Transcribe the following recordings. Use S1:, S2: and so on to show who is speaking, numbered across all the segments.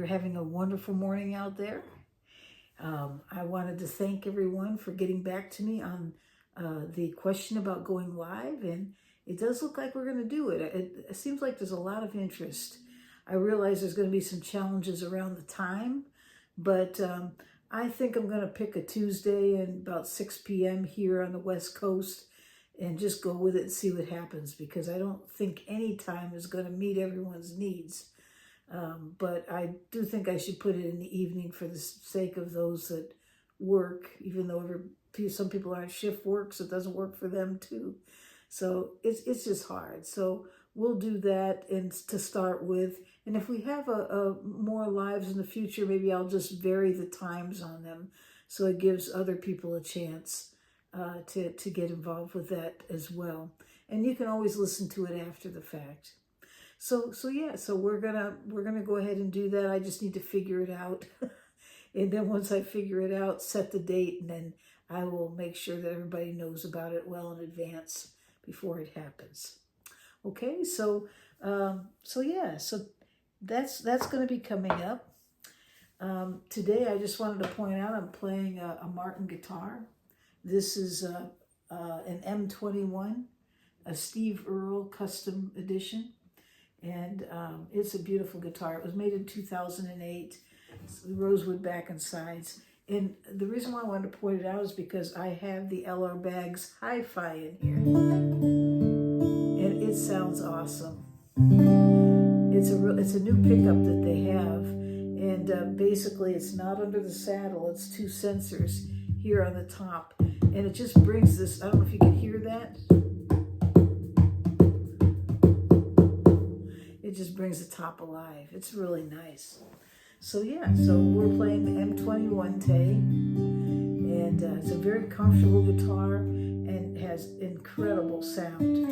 S1: you're having a wonderful morning out there. I wanted to thank everyone for getting back to me on the question about going live, and it does look like we're going to do it. It seems like there's a lot of interest. I realize there's going to be some challenges around the time, but I think I'm going to pick a Tuesday and about 6 p.m. here on the West Coast and just go with it and see what happens, because I don't think any time is going to meet everyone's needs. But I do think I should put it in the evening for the sake of those that work, even though some people aren't shift work, so it doesn't work for them too. So it's just hard. So we'll do that and to start with. And if we have a more lives in the future, maybe I'll just vary the times on them so it gives other people a chance to get involved with that as well. And you can always listen to it after the fact. So we're gonna go ahead and do that. I just need to figure it out. And then once I figure it out, set the date, and then I will make sure that everybody knows about it well in advance before it happens. Okay, so that's going to be coming up. Today I just wanted to point out I'm playing a Martin guitar. This is an M21, a Steve Earle custom edition. And it's a beautiful guitar. It was made in 2008. It's rosewood back and sides. And the reason why I wanted to point it out is because I have the LR Baggs HiFi in here. And it sounds awesome. It's a new pickup that they have. And basically it's not under the saddle. It's two sensors here on the top. And it just brings this, I don't know if you can hear that. It just brings the top alive. It's really nice. So so we're playing the M21 Tay, and it's a very comfortable guitar and has incredible sound.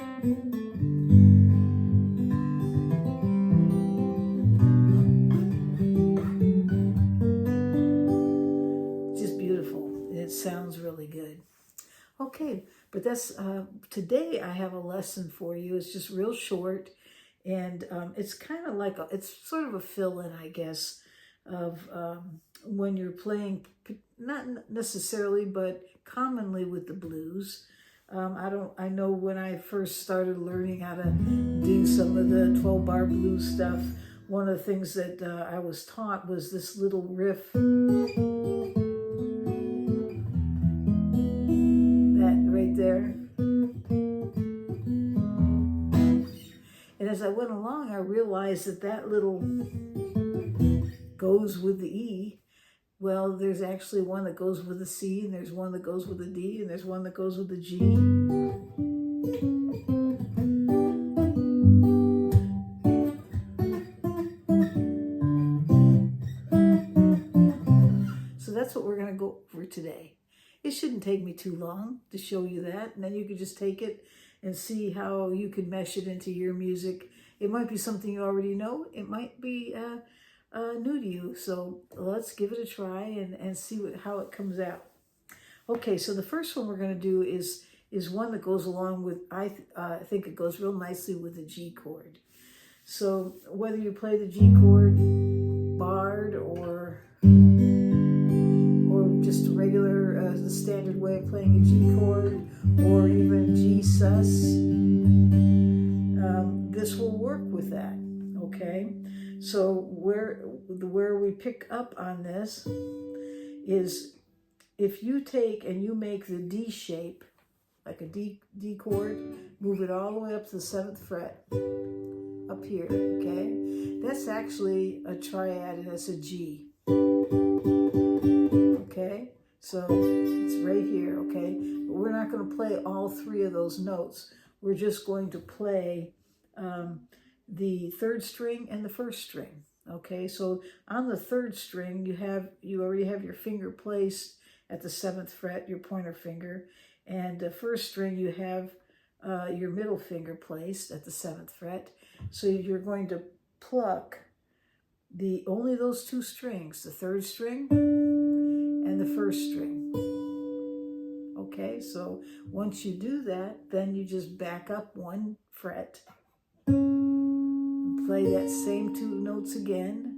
S1: Just beautiful. It sounds really good. Okay, but that's today I have a lesson for you. It's just real short. And it's kind of like, it's sort of a fill-in, I guess, of when you're playing, not necessarily, but commonly with the blues. I know when I first started learning how to do some of the 12-bar blues stuff, one of the things that I was taught was this little riff. That right there. And as I went along, I realized that little goes with the E. Well, there's actually one that goes with the C, and there's one that goes with the D, and there's one that goes with the G. So that's what we're going to go over today. It shouldn't take me too long to show you that, and then you can just take it and see how you can mesh it into your music. It might be something you already know. It might be new to you. So let's give it a try and see how it comes out. Okay, so the first one we're going to do is one that goes along with, I think it goes real nicely with the G chord. So whether you play the G chord barred or just a regular, the standard way of playing a G chord, or even G sus, this will work with that, okay? So where we pick up on this is if you take and you make the D shape, like a D chord, move it all the way up to the 7th fret, up here, okay? That's actually a triad, and it's a G. Okay, so it's right here, okay? But we're not going to play all three of those notes. We're just going to play the 3rd string and the 1st string, okay? So on the 3rd string, you already have your finger placed at the 7th fret, your pointer finger, and the 1st string you have your middle finger placed at the 7th fret. So you're going to pluck only those 2 strings, the 3rd string and the 1st string. Okay, so once you do that, then you just back up 1 fret, and play that same 2 notes again,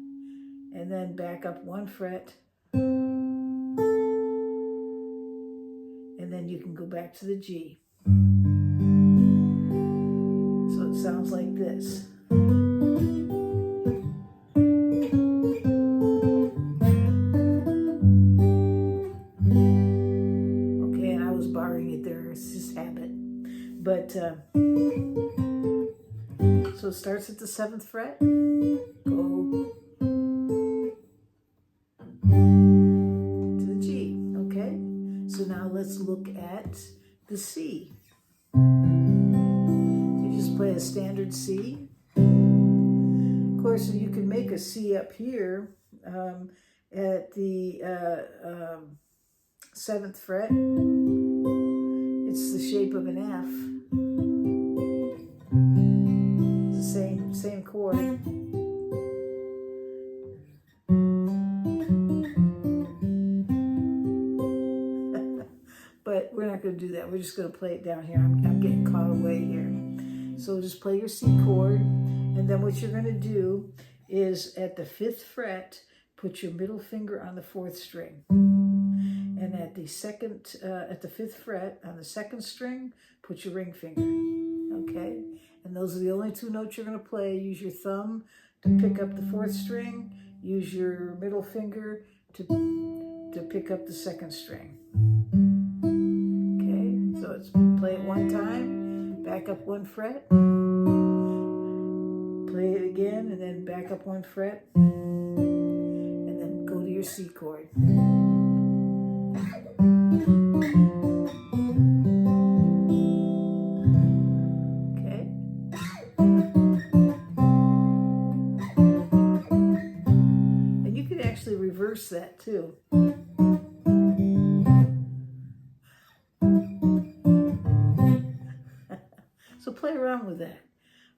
S1: and then back up 1 fret, and then you can go back to the G. So it sounds like this. Okay, and I was borrowing it there, it's just habit. But, so it starts at the 7th fret, go to the G, okay? So now let's look at the C. You just play a standard C. Of course, you can make a C up here at the 7th fret. It's the shape of an F. It's the same chord. But we're not going to do that. We're just going to play it down here. I'm getting caught away here. So just play your C chord, and then what you're going to do is at the 5th fret, put your middle finger on the 4th string. And at the 5th fret, on the 2nd string, put your ring finger, okay? And those are the only 2 notes you're going to play. Use your thumb to pick up the 4th string. Use your middle finger to pick up the 2nd string. Okay, so let's play it 1 time, back up 1 fret, play it again, and then back up 1 fret, and then go to your C chord. Okay. And you can actually reverse that too. So play around with that.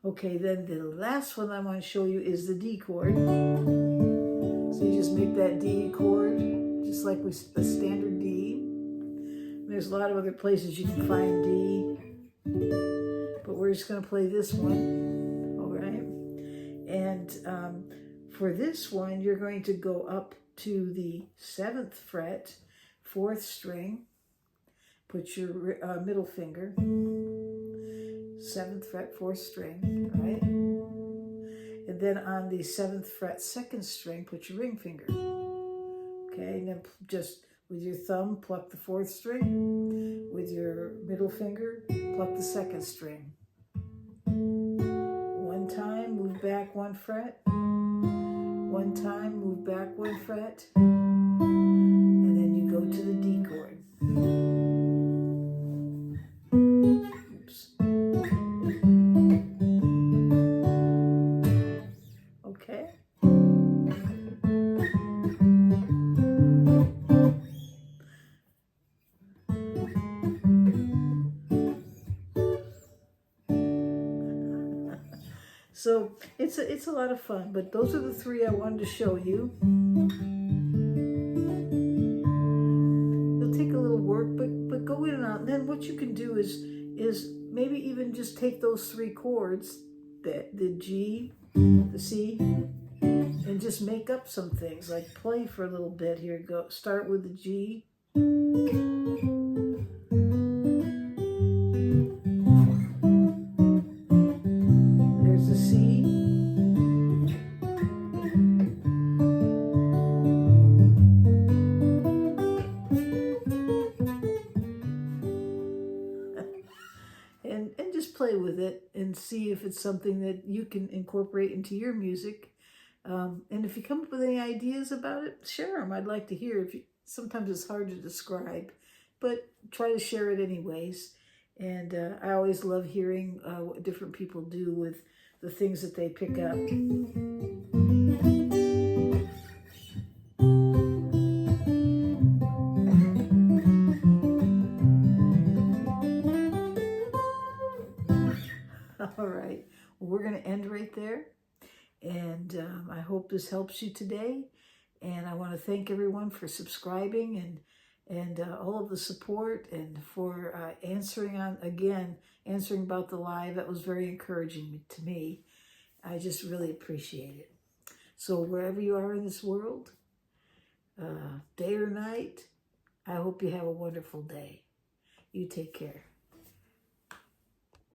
S1: Okay, then the last one I want to show you is the D chord. So you just make that D chord just like with the standard D. There's a lot of other places you can find D, but we're just going to play this one, all right? And for this one, you're going to go up to the 7th fret, 4th string, put your middle finger, 7th fret, 4th string, right? And then on the 7th fret, 2nd string, put your ring finger. Okay, and then just with your thumb, pluck the 4th string. With your middle finger, pluck the 2nd string. 1 time, move back 1 fret. 1 time, move back 1 fret. And then you go to the D chord. Oops. Okay. So it's a lot of fun, but those are the 3 I wanted to show you. It'll take a little work, but go in and out. And then what you can do is maybe even just take those 3 chords, the G, the C, and just make up some things, like play for a little bit here. Go start with the G. There's the C. And just play with it and see if it's something that you can incorporate into your music. And if you come up with any ideas about it, share them. I'd like to hear. Sometimes it's hard to describe, but try to share it anyways. And I always love hearing what different people do with the things that they pick up. All right, well, we're going to end right there. And I hope this helps you today. And I want to thank everyone for subscribing and all of the support, and for answering about the live. That was very encouraging to me. I just really appreciate it. So wherever you are in this world, day or night, I hope you have a wonderful day. You take care.